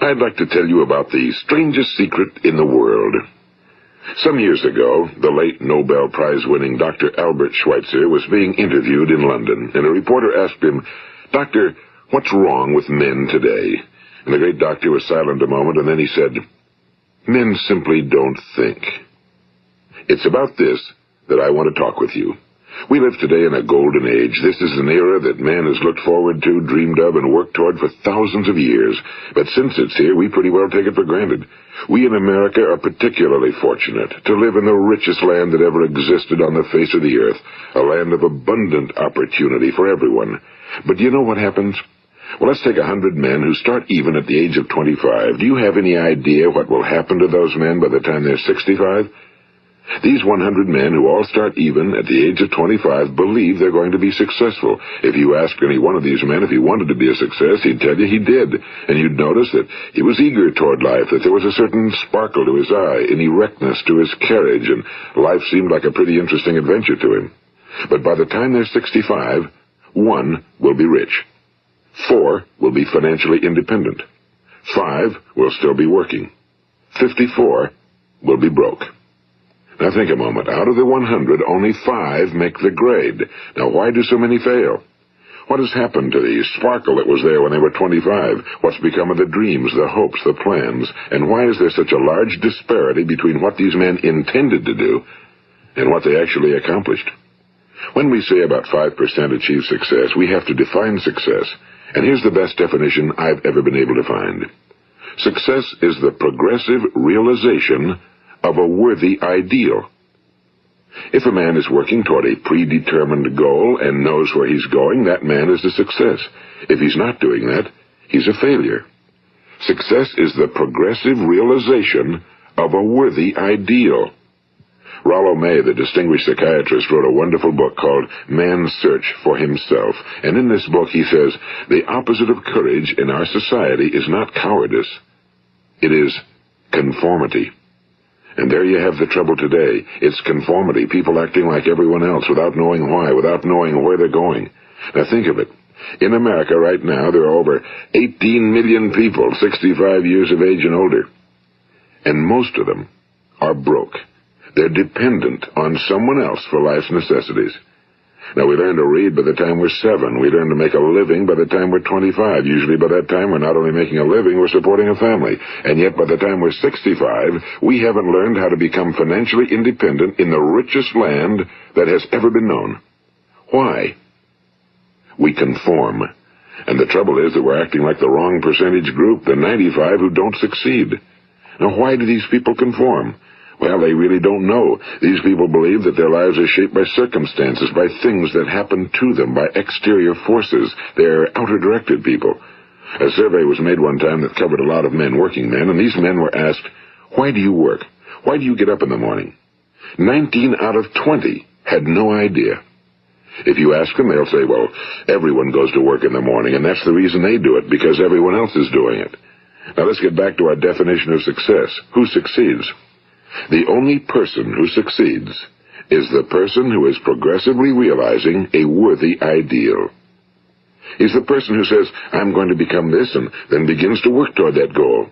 I'd like to tell you about the strangest secret in the world. Some years ago, the late Nobel Prize-winning Dr. Albert Schweitzer was being interviewed in London, and a reporter asked him, "Doctor, what's wrong with men today?" And the great doctor was silent a moment, and then he said, "Men simply don't think." It's about this that I want to talk with you. We live today in a golden age. This is an era that man has looked forward to, dreamed of, and worked toward for thousands of years. But since it's here, we pretty well take it for granted. We in America are particularly fortunate to live in the richest land that ever existed on the face of the earth, a land of abundant opportunity for everyone. But do you know what happens? Well, let's take 100 men who start even at the age of 25. Do you have any idea what will happen to those men by the time they're 65? These 100 men who all start even at the age of 25 believe they're going to be successful. If you ask any one of these men if he wanted to be a success, he'd tell you he did. And you'd notice that he was eager toward life, that there was a certain sparkle to his eye, an erectness to his carriage, and life seemed like a pretty interesting adventure to him. But by the time they're 65, 1 will be rich. 4 will be financially independent. 5 will still be working. 54 will be broke. Now think a moment. Out of the 100, only 5 make the grade. Now why do so many fail? What has happened to the sparkle that was there when they were 25? What's become of the dreams, the hopes, the plans? And why is there such a large disparity between what these men intended to do and what they actually accomplished? When we say about 5% achieve success, we have to define success. And here's the best definition I've ever been able to find. Success is the progressive realization of a worthy ideal. If a man is working toward a predetermined goal and knows where he's going, that man is a success. If he's not doing that, he's a failure. Success is the progressive realization of a worthy ideal. Rollo May, the distinguished psychiatrist, wrote a wonderful book called Man's Search for Himself. And in this book he says, the opposite of courage in our society is not cowardice. It is conformity. And there you have the trouble today. It's conformity, people acting like everyone else without knowing why, without knowing where they're going. Now think of it. In America right now, there are over 18 million people 65 years of age and older. And most of them are broke. They're dependent on someone else for life's necessities. Now, we learn to read by the time we're 7. We learn to make a living by the time we're 25. Usually by that time, we're not only making a living, we're supporting a family. And yet by the time we're 65, we haven't learned how to become financially independent in the richest land that has ever been known. Why? We conform. And the trouble is that we're acting like the wrong percentage group, the 95 who don't succeed. Now, why do these people conform? Well, they really don't know. These people believe that their lives are shaped by circumstances, by things that happen to them, by exterior forces. They're outer-directed people. A survey was made one time that covered a lot of men, working men, and these men were asked, "Why do you work? Why do you get up in the morning?" 19 out of 20 had no idea. If you ask them, they'll say, well, everyone goes to work in the morning, and that's the reason they do it, because everyone else is doing it. Now let's get back to our definition of success. Who succeeds? The only person who succeeds is the person who is progressively realizing a worthy ideal. He's the person who says, I'm going to become this, and then begins to work toward that goal.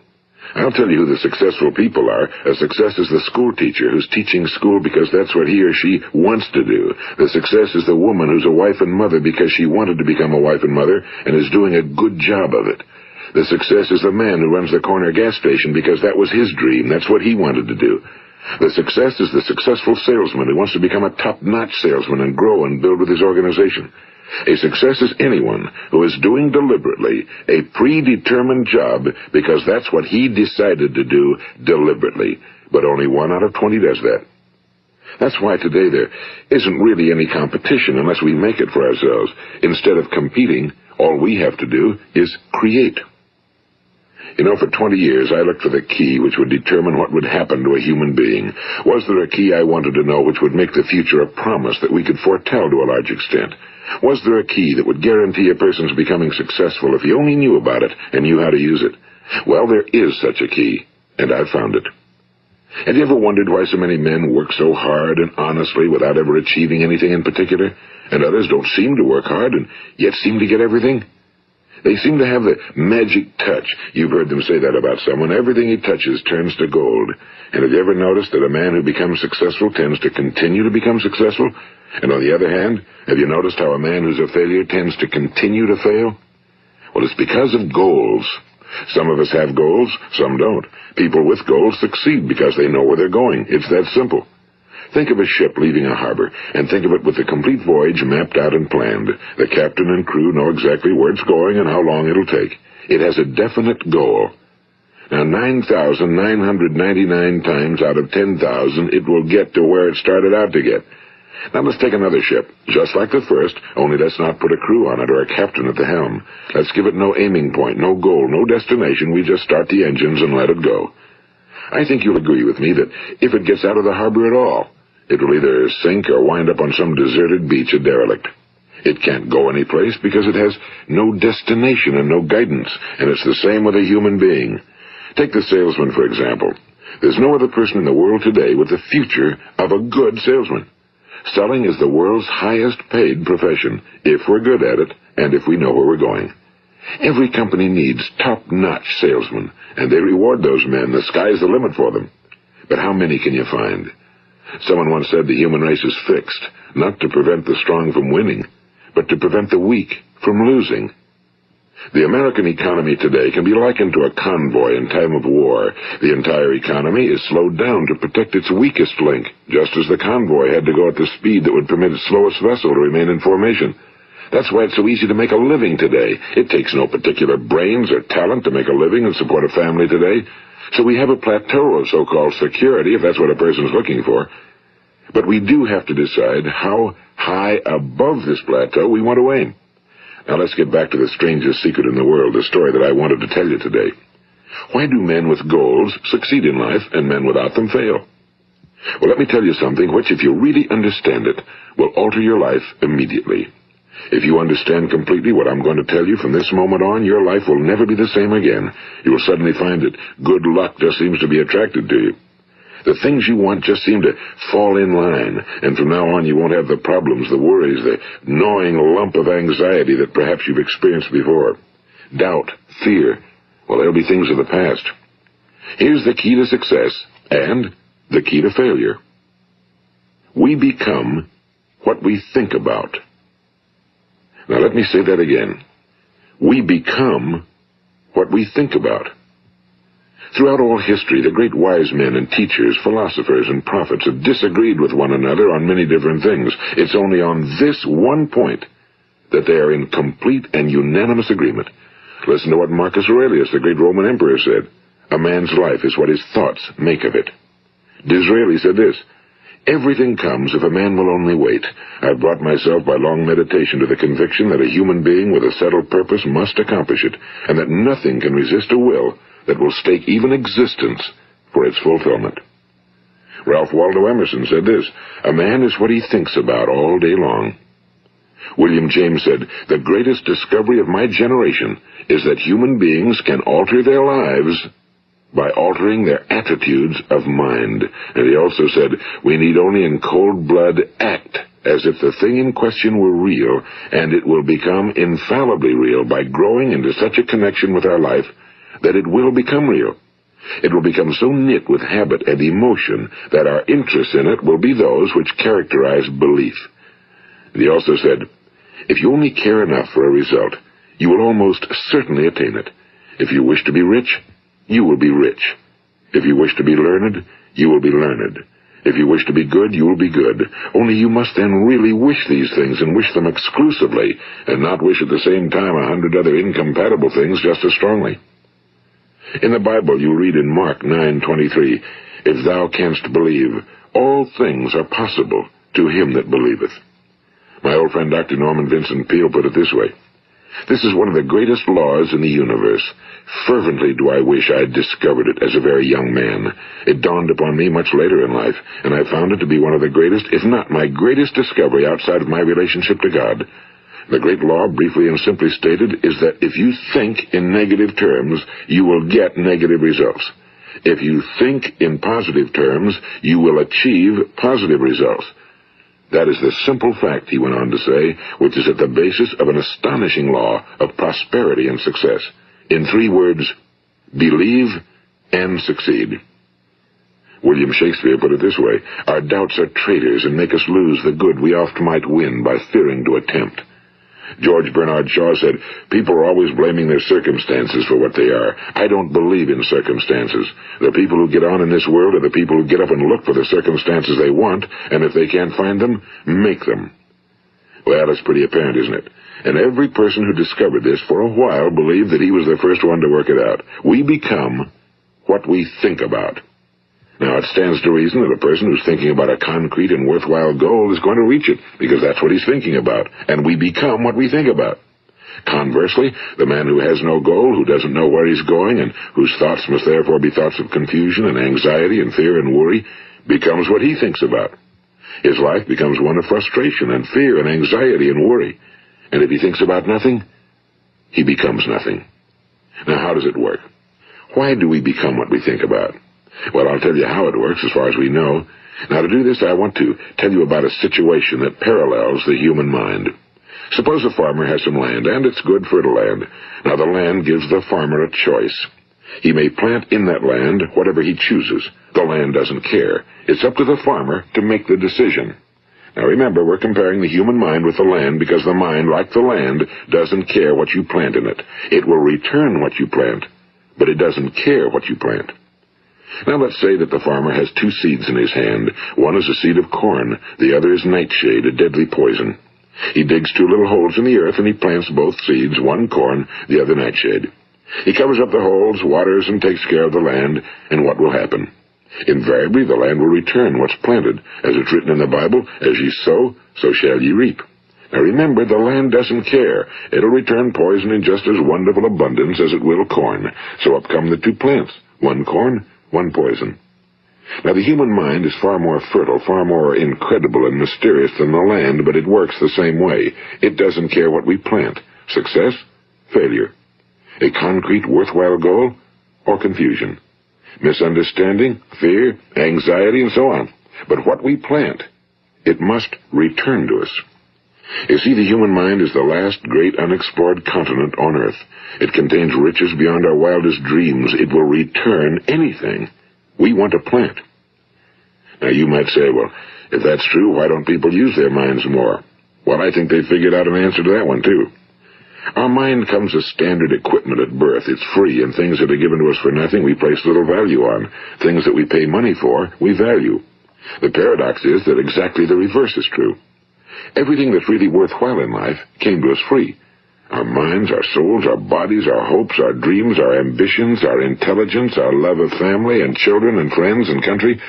I'll tell you who the successful people are. A success is the school teacher who's teaching school because that's what he or she wants to do. The success is the woman who's a wife and mother because she wanted to become a wife and mother and is doing a good job of it. The success is the man who runs the corner gas station because that was his dream. That's what he wanted to do. The success is the successful salesman who wants to become a top-notch salesman and grow and build with his organization. A success is anyone who is doing deliberately a predetermined job because that's what he decided to do deliberately. But only 1 out of 20 does that. That's why today there isn't really any competition unless we make it for ourselves. Instead of competing, all we have to do is create. You know, for 20 years, I looked for the key which would determine what would happen to a human being. Was there a key I wanted to know which would make the future a promise that we could foretell to a large extent? Was there a key that would guarantee a person's becoming successful if he only knew about it and knew how to use it? Well, there is such a key, and I've found it. Have you ever wondered why so many men work so hard and honestly without ever achieving anything in particular, and others don't seem to work hard and yet seem to get everything? They seem to have the magic touch. You've heard them say that about someone. Everything he touches turns to gold. And have you ever noticed that a man who becomes successful tends to continue to become successful? And on the other hand, have you noticed how a man who's a failure tends to continue to fail? Well, it's because of goals. Some of us have goals, some don't. People with goals succeed because they know where they're going. It's that simple. Think of a ship leaving a harbor, and think of it with the complete voyage mapped out and planned. The captain and crew know exactly where it's going and how long it'll take. It has a definite goal. Now, 9,999 times out of 10,000, it will get to where it started out to get. Now, let's take another ship, just like the first, only let's not put a crew on it or a captain at the helm. Let's give it no aiming point, no goal, no destination. We just start the engines and let it go. I think you'll agree with me that if it gets out of the harbor at all, it will either sink or wind up on some deserted beach, a derelict. It can't go anyplace because it has no destination and no guidance, and it's the same with a human being. Take the salesman, for example. There's no other person in the world today with the future of a good salesman. Selling is the world's highest-paid profession, if we're good at it and if we know where we're going. Every company needs top-notch salesmen, and they reward those men. The sky's the limit for them. But how many can you find? Someone once said the human race is fixed, not to prevent the strong from winning, but to prevent the weak from losing. The American economy today can be likened to a convoy in time of war. The entire economy is slowed down to protect its weakest link, just as the convoy had to go at the speed that would permit its slowest vessel to remain in formation. That's why it's so easy to make a living today. It takes no particular brains or talent to make a living and support a family today. So we have a plateau of so-called security, if that's what a person's looking for. But we do have to decide how high above this plateau we want to aim. Now let's get back to the strangest secret in the world, the story that I wanted to tell you today. Why do men with goals succeed in life and men without them fail? Well, let me tell you something which, if you really understand it, will alter your life immediately. If you understand completely what I'm going to tell you from this moment on, your life will never be the same again. You will suddenly find that good luck just seems to be attracted to you. The things you want just seem to fall in line, and from now on you won't have the problems, the worries, the gnawing lump of anxiety that perhaps you've experienced before. Doubt, fear, well, they'll be things of the past. Here's the key to success and the key to failure. We become what we think about. Now let me say that again. We become what we think about. Throughout all history, the great wise men and teachers, philosophers and prophets have disagreed with one another on many different things. It's only on this one point that they are in complete and unanimous agreement. Listen to what Marcus Aurelius, the great Roman emperor, said. A man's life is what his thoughts make of it. Disraeli said this. Everything comes if a man will only wait. I've brought myself by long meditation to the conviction that a human being with a settled purpose must accomplish it, and that nothing can resist a will that will stake even existence for its fulfillment. Ralph Waldo Emerson said this, a man is what he thinks about all day long. William James said, the greatest discovery of my generation is that human beings can alter their lives by altering their attitudes of mind. And he also said, we need only in cold blood act as if the thing in question were real, and it will become infallibly real by growing into such a connection with our life that it will become real. It will become so knit with habit and emotion that our interest in it will be those which characterize belief. And he also said, if you only care enough for a result, you will almost certainly attain it. If you wish to be rich, you will be rich. If you wish to be learned, you will be learned. If you wish to be good, you will be good. Only you must then really wish these things, and wish them exclusively, and not wish at the same time 100 other incompatible things just as strongly. In the Bible, you read in Mark 9:23, if thou canst believe, all things are possible to him that believeth. My old friend Dr. Norman Vincent Peale put it this way, this is one of the greatest laws in the universe. Fervently do I wish I had discovered it as a very young man. It dawned upon me much later in life, and I found it to be one of the greatest, if not my greatest discovery outside of my relationship to God. The great law, briefly and simply stated, is that if you think in negative terms, you will get negative results. If you think in positive terms, you will achieve positive results. That is the simple fact, he went on to say, which is at the basis of an astonishing law of prosperity and success. In 3 words, believe and succeed. William Shakespeare put it this way: our doubts are traitors and make us lose the good we oft might win by fearing to attempt. George Bernard Shaw said, people are always blaming their circumstances for what they are. I don't believe in circumstances. The people who get on in this world are the people who get up and look for the circumstances they want, and if they can't find them, make them. Well, it's pretty apparent, isn't it? And every person who discovered this for a while believed that he was the first one to work it out. We become what we think about. Now, it stands to reason that a person who's thinking about a concrete and worthwhile goal is going to reach it, because that's what he's thinking about, and we become what we think about. Conversely, the man who has no goal, who doesn't know where he's going, and whose thoughts must therefore be thoughts of confusion and anxiety and fear and worry, becomes what he thinks about. His life becomes one of frustration and fear and anxiety and worry. And if he thinks about nothing, he becomes nothing. Now, how does it work? Why do we become what we think about? Well, I'll tell you how it works as far as we know. Now, to do this, I want to tell you about a situation that parallels the human mind. Suppose a farmer has some land, and it's good fertile land. Now, the land gives the farmer a choice. He may plant in that land whatever he chooses. The land doesn't care. It's up to the farmer to make the decision. Now, remember, we're comparing the human mind with the land because the mind, like the land, doesn't care what you plant in it. It will return what you plant, but it doesn't care what you plant. Now let's say that the farmer has 2 seeds in his hand. One is a seed of corn, the other is nightshade, a deadly poison. He digs 2 little holes in the earth and he plants both seeds, one corn, the other nightshade. He covers up the holes, waters, and takes care of the land, and what will happen? Invariably the land will return what's planted. As it's written in the Bible, as ye sow, so shall ye reap. Now remember, the land doesn't care. It'll return poison in just as wonderful abundance as it will corn. So up come the 2 plants, one corn, one poison. Now, the human mind is far more fertile, far more incredible and mysterious than the land, but it works the same way. It doesn't care what we plant. Success, failure. A concrete, worthwhile goal, or confusion. Misunderstanding, fear, anxiety, and so on. But what we plant, it must return to us. You see, the human mind is the last great unexplored continent on Earth. It contains riches beyond our wildest dreams. It will return anything we want to plant. Now, you might say, well, if that's true, why don't people use their minds more? Well, I think they figured out an answer to that one, too. Our mind comes as standard equipment at birth. It's free, and things that are given to us for nothing we place little value on. Things that we pay money for, we value. The paradox is that exactly the reverse is true. Everything that's really worthwhile in life came to us free. Our minds, our souls, our bodies, our hopes, our dreams, our ambitions, our intelligence, our love of family and children and friends and country,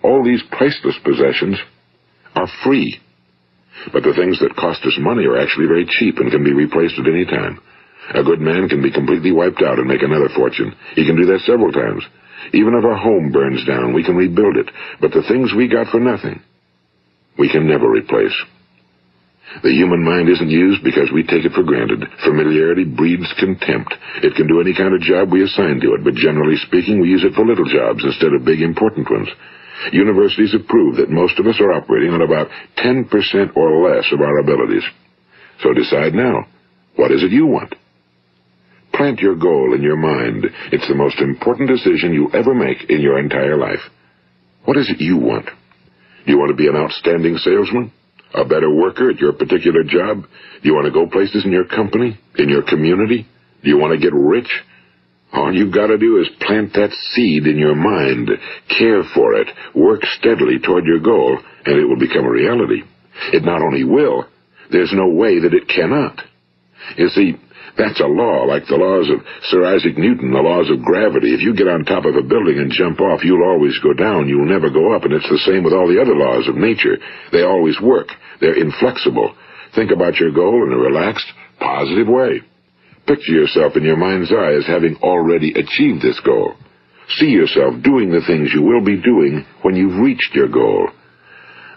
all these priceless possessions are free. But the things that cost us money are actually very cheap and can be replaced at any time. A good man can be completely wiped out and make another fortune. He can do that several times. Even if our home burns down, we can rebuild it. But the things we got for nothing, we can never replace. The human mind isn't used because we take it for granted. Familiarity breeds contempt. It can do any kind of job we assign to it, but generally speaking, we use it for little jobs instead of big, important ones. Universities have proved that most of us are operating on about 10% or less of our abilities. So decide now, what is it you want? Plant your goal in your mind. It's the most important decision you'll ever make in your entire life. What is it you want? Do you want to be an outstanding salesman? A better worker at your particular job? Do you want to go places in your company? In your community? Do you want to get rich? All you've got to do is plant that seed in your mind, care for it, work steadily toward your goal, and it will become a reality. It not only will, there's no way that it cannot. You see, that's a law, like the laws of Sir Isaac Newton, the laws of gravity. If you get on top of a building and jump off, you'll always go down. You'll never go up, and it's the same with all the other laws of nature. They always work. They're inflexible. Think about your goal in a relaxed, positive way. Picture yourself in your mind's eye as having already achieved this goal. See yourself doing the things you will be doing when you've reached your goal.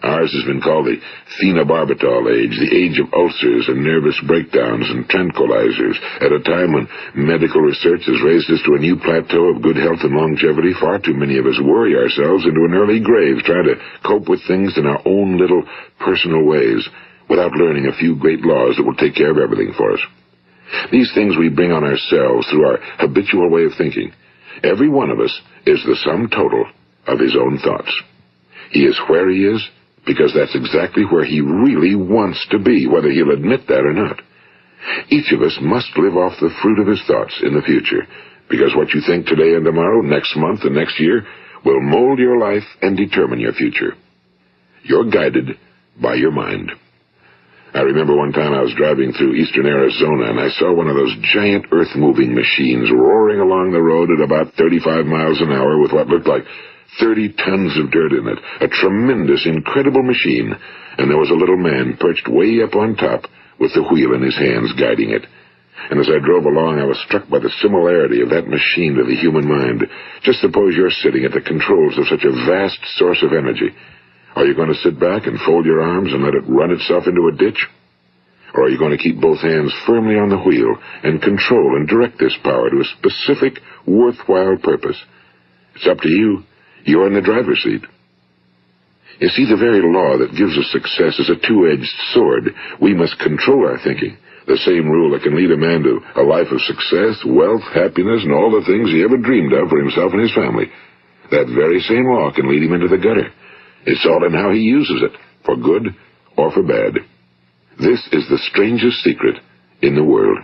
Ours has been called the phenobarbital age, the age of ulcers and nervous breakdowns and tranquilizers, at a time when medical research has raised us to a new plateau of good health and longevity. Far too many of us worry ourselves into an early grave trying to cope with things in our own little personal ways without learning a few great laws that will take care of everything for us. These things we bring on ourselves through our habitual way of thinking. Every one of us is the sum total of his own thoughts. He is where he is because that's exactly where he really wants to be, whether he'll admit that or not. Each of us must live off the fruit of his thoughts in the future, because what you think today and tomorrow, next month and next year, will mold your life and determine your future. You're guided by your mind. I remember one time I was driving through eastern Arizona, and I saw one of those giant earth-moving machines roaring along the road at about 35 miles an hour with what looked like 30 tons of dirt in it. A tremendous, incredible machine, and there was a little man perched way up on top with the wheel in his hands guiding it. And as I drove along, I was struck by the similarity of that machine to the human mind. Just suppose you're sitting at the controls of such a vast source of energy. Are you going to sit back and fold your arms and let it run itself into a ditch? Or are you going to keep both hands firmly on the wheel and control and direct this power to a specific, worthwhile purpose? It's up to you. You're in the driver's seat. You see, the very law that gives us success is a two-edged sword. We must control our thinking. The same rule that can lead a man to a life of success, wealth, happiness, and all the things he ever dreamed of for himself and his family. That very same law can lead him into the gutter. It's all in how he uses it, for good or for bad. This is the strangest secret in the world.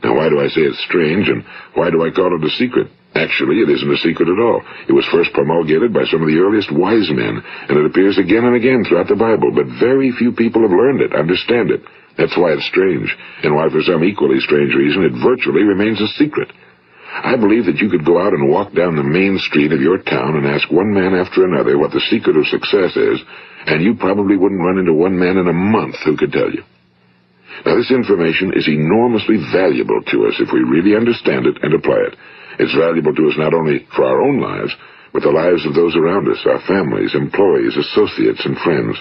Now, why do I say it's strange, and why do I call it a secret? Actually, it isn't a secret at all. It was first promulgated by some of the earliest wise men, and it appears again and again throughout the Bible, but very few people have learned it, understand it. That's why it's strange, and why for some equally strange reason it virtually remains a secret. I believe that you could go out and walk down the main street of your town and ask one man after another what the secret of success is, and you probably wouldn't run into one man in a month who could tell you. Now, this information is enormously valuable to us if we really understand it and apply it. It's valuable to us not only for our own lives, but the lives of those around us, our families, employees, associates, and friends.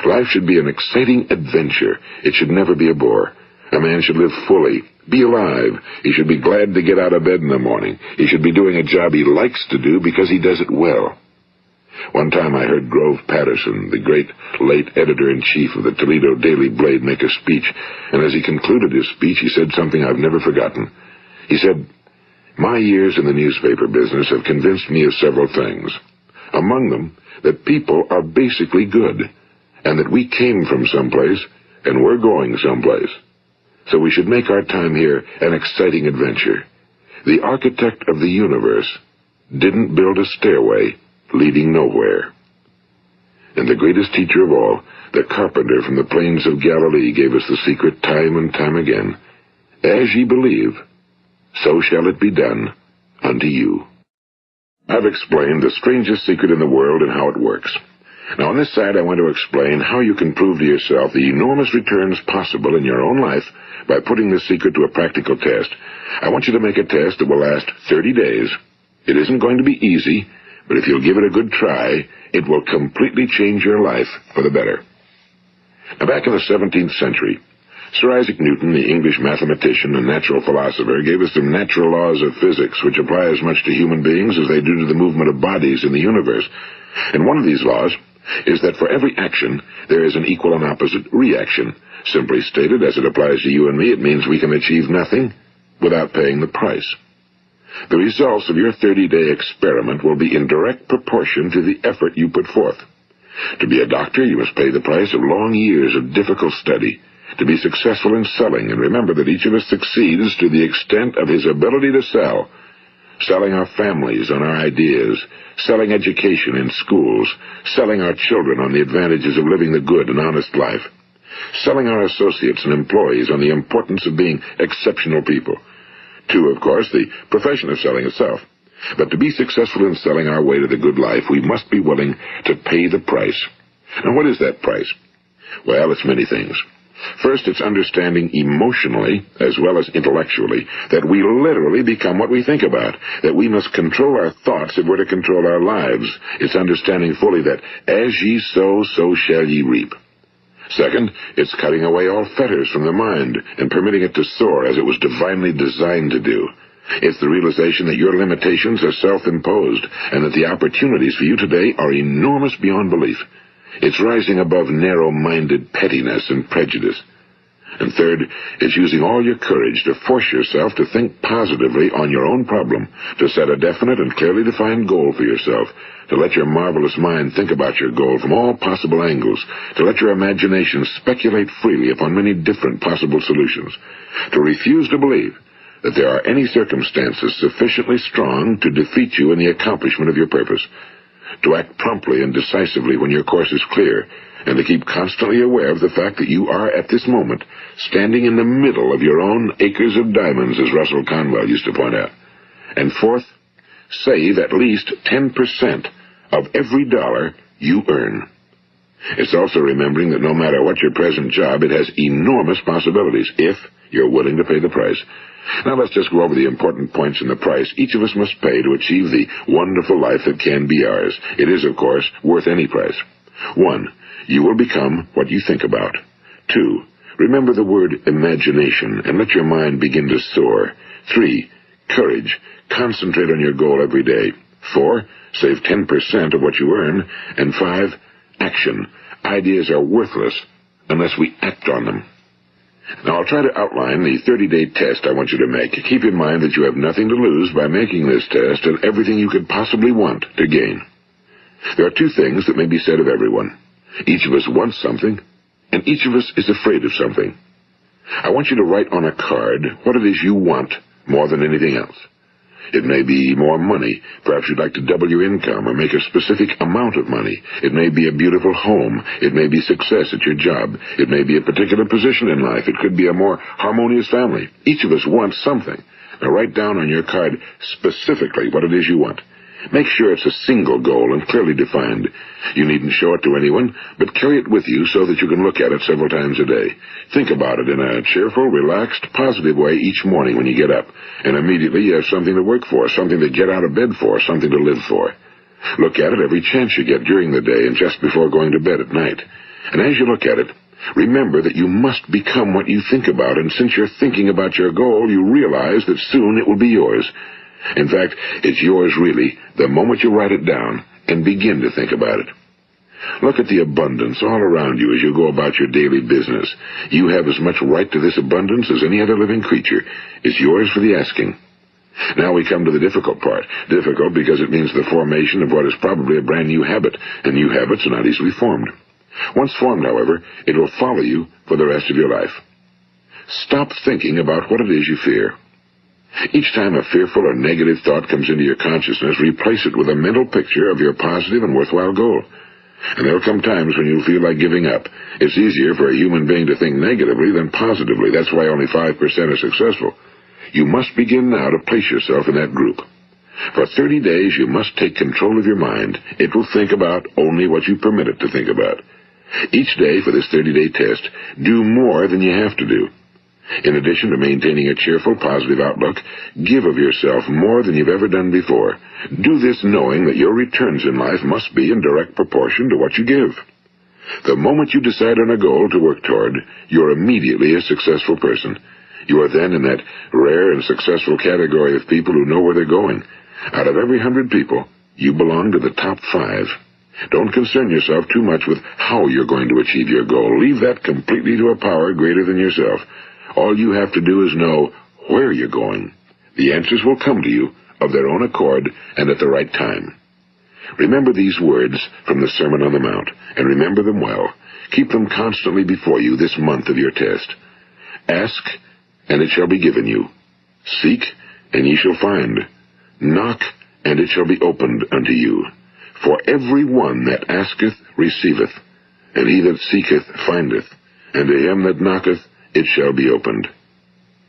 Life should be an exciting adventure. It should never be a bore. A man should live fully, be alive. He should be glad to get out of bed in the morning. He should be doing a job he likes to do because he does it well. One time I heard Grove Patterson, the great late editor-in-chief of the Toledo Daily Blade, make a speech, and as he concluded his speech, he said something I've never forgotten. He said, "My years in the newspaper business have convinced me of several things. Among them, that people are basically good, and that we came from someplace, and we're going someplace. So we should make our time here an exciting adventure. The architect of the universe didn't build a stairway leading nowhere." And the greatest teacher of all, the carpenter from the plains of Galilee, gave us the secret time and time again. As ye believe, so shall it be done unto you. I've explained the strangest secret in the world and how it works. Now, on this side, I want to explain how you can prove to yourself the enormous returns possible in your own life by putting this secret to a practical test. I want you to make a test that will last 30 days. It isn't going to be easy, but if you'll give it a good try, it will completely change your life for the better. Now, back in the 17th century, Sir Isaac Newton, the English mathematician and natural philosopher, gave us some natural laws of physics which apply as much to human beings as they do to the movement of bodies in the universe. And one of these laws is that for every action, there is an equal and opposite reaction. Simply stated, as it applies to you and me, it means we can achieve nothing without paying the price. The results of your 30-day experiment will be in direct proportion to the effort you put forth. To be a doctor, you must pay the price of long years of difficult study. To be successful in selling, and remember that each of us succeeds to the extent of his ability to sell. Selling our families on our ideas, selling education in schools, selling our children on the advantages of living the good and honest life, selling our associates and employees on the importance of being exceptional people. To, of course, the profession of selling itself. But to be successful in selling our way to the good life, we must be willing to pay the price. And what is that price? Well, it's many things. First, it's understanding emotionally, as well as intellectually, that we literally become what we think about, that we must control our thoughts if we're to control our lives. It's understanding fully that as ye sow, so shall ye reap. Second, it's cutting away all fetters from the mind and permitting it to soar as it was divinely designed to do. It's the realization that your limitations are self-imposed and that the opportunities for you today are enormous beyond belief. It's rising above narrow-minded pettiness and prejudice. And third, it's using all your courage to force yourself to think positively on your own problem, to set a definite and clearly defined goal for yourself, to let your marvelous mind think about your goal from all possible angles, to let your imagination speculate freely upon many different possible solutions, to refuse to believe that there are any circumstances sufficiently strong to defeat you in the accomplishment of your purpose, to act promptly and decisively when your course is clear, and to keep constantly aware of the fact that you are, at this moment, standing in the middle of your own acres of diamonds, as Russell Conwell used to point out. And fourth, save at least 10% of every dollar you earn. It's also remembering that no matter what your present job, it has enormous possibilities, if you're willing to pay the price. Now let's just go over the important points in the price each of us must pay to achieve the wonderful life that can be ours. It is, of course, worth any price. 1. You will become what you think about. 2. Remember the word imagination and let your mind begin to soar. 3. Courage. Concentrate on your goal every day. 4. Save 10% of what you earn. And 5. Action. Ideas are worthless unless we act on them. Now, I'll try to outline the 30-day test I want you to make. Keep in mind that you have nothing to lose by making this test and everything you could possibly want to gain. There are 2 things that may be said of everyone. Each of us wants something, and each of us is afraid of something. I want you to write on a card what it is you want more than anything else. It may be more money. Perhaps you'd like to double your income or make a specific amount of money. It may be a beautiful home. It may be success at your job. It may be a particular position in life. It could be a more harmonious family. Each of us wants something. Now write down on your card specifically what it is you want. Make sure it's a single goal and clearly defined. You needn't show it to anyone, but carry it with you so that you can look at it several times a day. Think about it in a cheerful, relaxed, positive way each morning when you get up, and immediately you have something to work for, something to get out of bed for, something to live for. Look at it every chance you get during the day and just before going to bed at night. And as you look at it, remember that you must become what you think about, and since you're thinking about your goal, you realize that soon it will be yours. In fact, it's yours really the moment you write it down and begin to think about it. Look at the abundance all around you as you go about your daily business. You have as much right to this abundance as any other living creature. It's yours for the asking. Now we come to the difficult part. Difficult because it means the formation of what is probably a brand new habit, and new habits are not easily formed. Once formed, however, it will follow you for the rest of your life. Stop thinking about what it is you fear. Each time a fearful or negative thought comes into your consciousness, replace it with a mental picture of your positive and worthwhile goal. And there will come times when you'll feel like giving up. It's easier for a human being to think negatively than positively. That's why only 5% are successful. You must begin now to place yourself in that group. For 30 days, you must take control of your mind. It will think about only what you permit it to think about. Each day for this 30-day test, do more than you have to do. In addition to maintaining a cheerful, positive outlook, give of yourself more than you've ever done before. Do this knowing that your returns in life must be in direct proportion to what you give. The moment you decide on a goal to work toward, you're immediately a successful person. You are then in that rare and successful category of people who know where they're going. Out of every 100 people, you belong to the top 5. Don't concern yourself too much with how you're going to achieve your goal. Leave that completely to a power greater than yourself. All you have to do is know where you're going. The answers will come to you of their own accord and at the right time. Remember these words from the Sermon on the Mount, and remember them well. Keep them constantly before you this month of your test. Ask, and it shall be given you. Seek, and ye shall find. Knock, and it shall be opened unto you. For every one that asketh receiveth, and he that seeketh findeth, and to him that knocketh it shall be opened.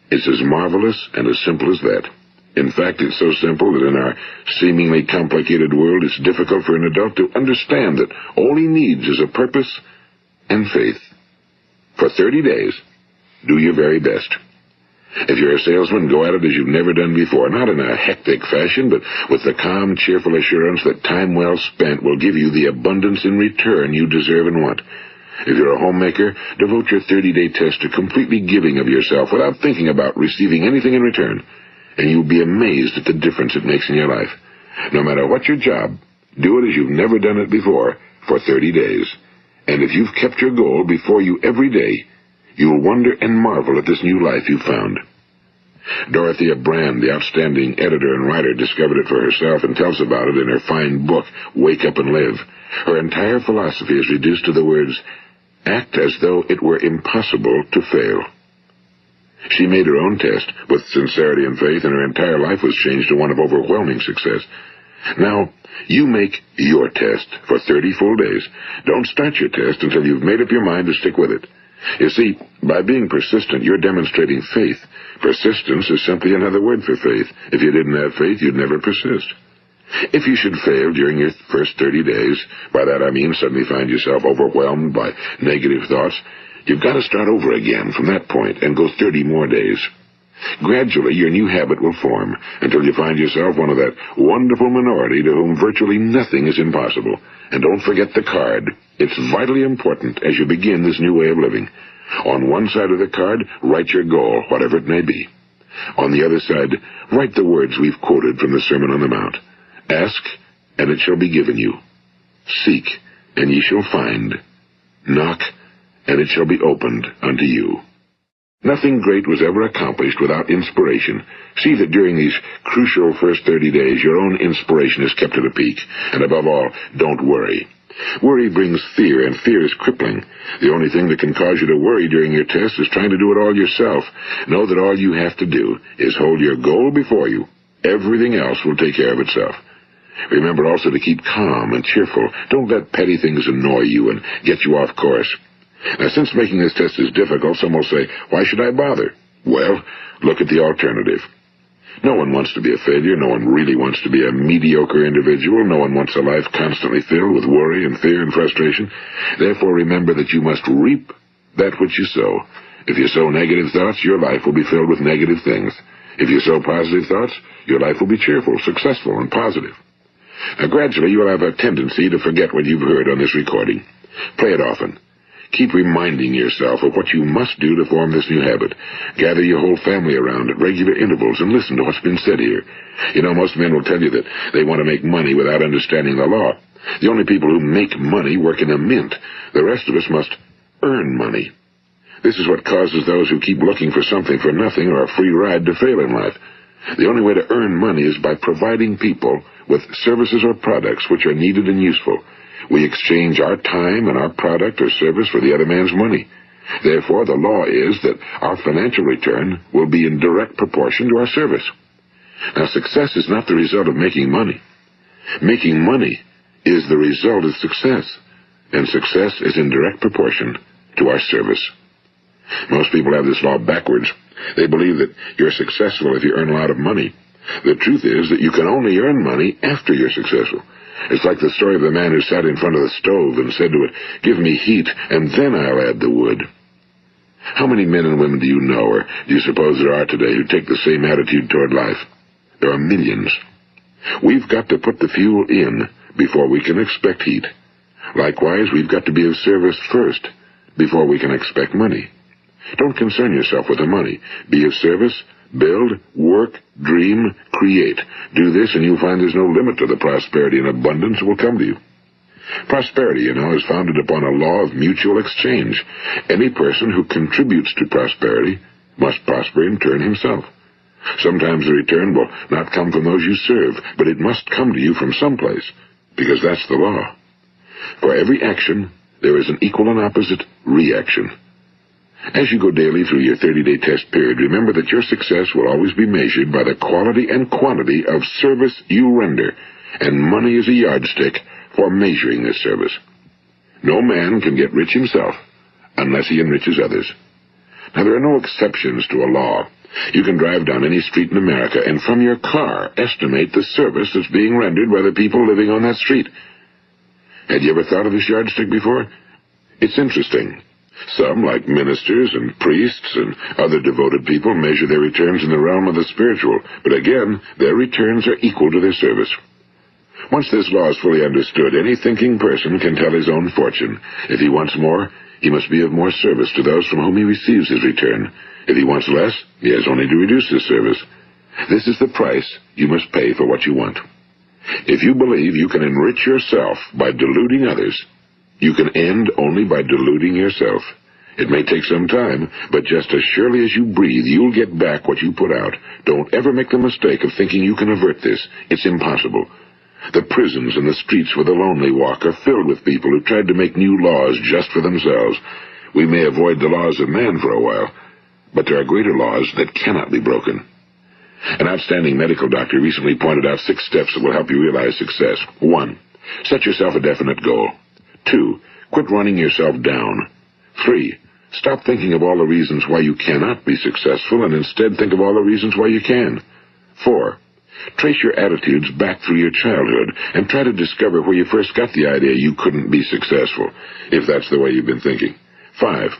It's as marvelous and as simple as that. In fact, it's so simple that in our seemingly complicated world, it's difficult for an adult to understand that all he needs is a purpose and faith. For 30 days, do your very best. If you're a salesman, go at it as you've never done before, not in a hectic fashion, but with the calm, cheerful assurance that time well spent will give you the abundance in return you deserve and want. If you're a homemaker, devote your 30-day test to completely giving of yourself without thinking about receiving anything in return, and you'll be amazed at the difference it makes in your life. No matter what your job, do it as you've never done it before for 30 days. And if you've kept your goal before you every day, you'll wonder and marvel at this new life you've found. Dorothea Brand, the outstanding editor and writer, discovered it for herself and tells about it in her fine book, Wake Up and Live. Her entire philosophy is reduced to the words, act as though it were impossible to fail. She made her own test with sincerity and faith, and her entire life was changed to one of overwhelming success. Now, you make your test for 30 full days. Don't start your test until you've made up your mind to stick with it. You see, by being persistent, you're demonstrating faith. Persistence is simply another word for faith. If you didn't have faith, you'd never persist. If you should fail during your first 30 days, by that I mean suddenly find yourself overwhelmed by negative thoughts, you've got to start over again from that point and go 30 more days. Gradually, your new habit will form until you find yourself one of that wonderful minority to whom virtually nothing is impossible. And don't forget the card. It's vitally important as you begin this new way of living. On one side of the card, write your goal, whatever it may be. On the other side, write the words we've quoted from the Sermon on the Mount. Ask, and it shall be given you. Seek, and ye shall find. Knock, and it shall be opened unto you. Nothing great was ever accomplished without inspiration. See that during these crucial first 30 days, your own inspiration is kept at a peak. And above all, don't worry. Worry brings fear, and fear is crippling. The only thing that can cause you to worry during your test is trying to do it all yourself. Know that all you have to do is hold your goal before you. Everything else will take care of itself. Remember also to keep calm and cheerful. Don't let petty things annoy you and get you off course. Now, since making this test is difficult, some will say, why should I bother? Well, look at the alternative. No one wants to be a failure. No one really wants to be a mediocre individual. No one wants a life constantly filled with worry and fear and frustration. Therefore, remember that you must reap that which you sow. If you sow negative thoughts, your life will be filled with negative things. If you sow positive thoughts, your life will be cheerful, successful, and positive. Now, gradually, you will have a tendency to forget what you've heard on this recording. Play it often. Keep reminding yourself of what you must do to form this new habit. Gather your whole family around at regular intervals and listen to what's been said here. You know, most men will tell you that they want to make money without understanding the law. The only people who make money work in a mint. The rest of us must earn money. This is what causes those who keep looking for something for nothing or a free ride to fail in life. The only way to earn money is by providing people with services or products which are needed and useful. We exchange our time and our product or service for the other man's money. Therefore, the law is that our financial return will be in direct proportion to our service. Now, success is not the result of making money. Making money is the result of success, and success is in direct proportion to our service. Most people have this law backwards. They believe that you're successful if you earn a lot of money. The truth is that you can only earn money after you're successful. It's like the story of the man who sat in front of the stove and said to it, "Give me heat, and then I'll add the wood." How many men and women do you know, or do you suppose there are today, who take the same attitude toward life? There are millions. We've got to put the fuel in before we can expect heat. Likewise, we've got to be of service first before we can expect money. Don't concern yourself with the money. Be of service. Build, work, dream, create. Do this, and you'll find there's no limit to the prosperity and abundance that will come to you. Prosperity, you know, is founded upon a law of mutual exchange. Any person who contributes to prosperity must prosper in turn himself. Sometimes the return will not come from those you serve, but it must come to you from someplace, because that's the law. For every action, there is an equal and opposite reaction. As you go daily through your 30-day test period, remember that your success will always be measured by the quality and quantity of service you render, and money is a yardstick for measuring this service. No man can get rich himself unless he enriches others. Now, there are no exceptions to a law. You can drive down any street in America and from your car estimate the service that's being rendered by the people living on that street. Had you ever thought of this yardstick before? It's interesting. Some, like ministers and priests and other devoted people, measure their returns in the realm of the spiritual, but again, their returns are equal to their service. Once this law is fully understood, any thinking person can tell his own fortune. If he wants more, he must be of more service to those from whom he receives his return. If he wants less, he has only to reduce his service. This is the price you must pay for what you want. If you believe you can enrich yourself by deluding others, you can end only by deluding yourself. It may take some time, but just as surely as you breathe, you'll get back what you put out. Don't ever make the mistake of thinking you can avert this. It's impossible. The prisons and the streets where the lonely walk are filled with people who tried to make new laws just for themselves. We may avoid the laws of man for a while, but there are greater laws that cannot be broken. An outstanding medical doctor recently pointed out 6 steps that will help you realize success. 1. Set yourself a definite goal. 2. Quit running yourself down. 3. Stop thinking of all the reasons why you cannot be successful and instead think of all the reasons why you can. 4. Trace your attitudes back through your childhood and try to discover where you first got the idea you couldn't be successful, if that's the way you've been thinking. 5.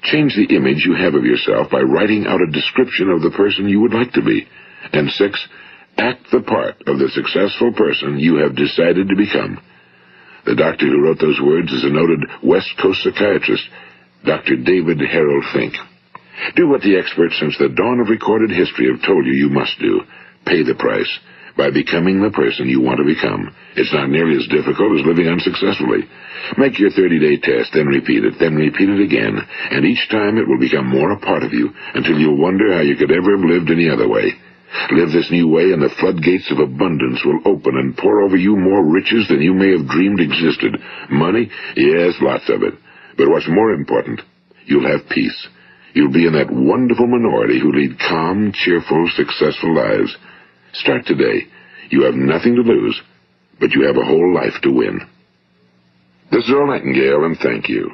Change the image you have of yourself by writing out a description of the person you would like to be. And 6. Act the part of the successful person you have decided to become. The doctor who wrote those words is a noted West Coast psychiatrist, Dr. David Harold Fink. Do what the experts since the dawn of recorded history have told you must do. Pay the price by becoming the person you want to become. It's not nearly as difficult as living unsuccessfully. Make your 30-day test, then repeat it again, and each time it will become more a part of you until you'll wonder how you could ever have lived any other way. Live this new way, and the floodgates of abundance will open and pour over you more riches than you may have dreamed existed. Money? Yes, lots of it. But what's more important, you'll have peace. You'll be in that wonderful minority who lead calm, cheerful, successful lives. Start today. You have nothing to lose, but you have a whole life to win. This is Earl Nightingale, and thank you.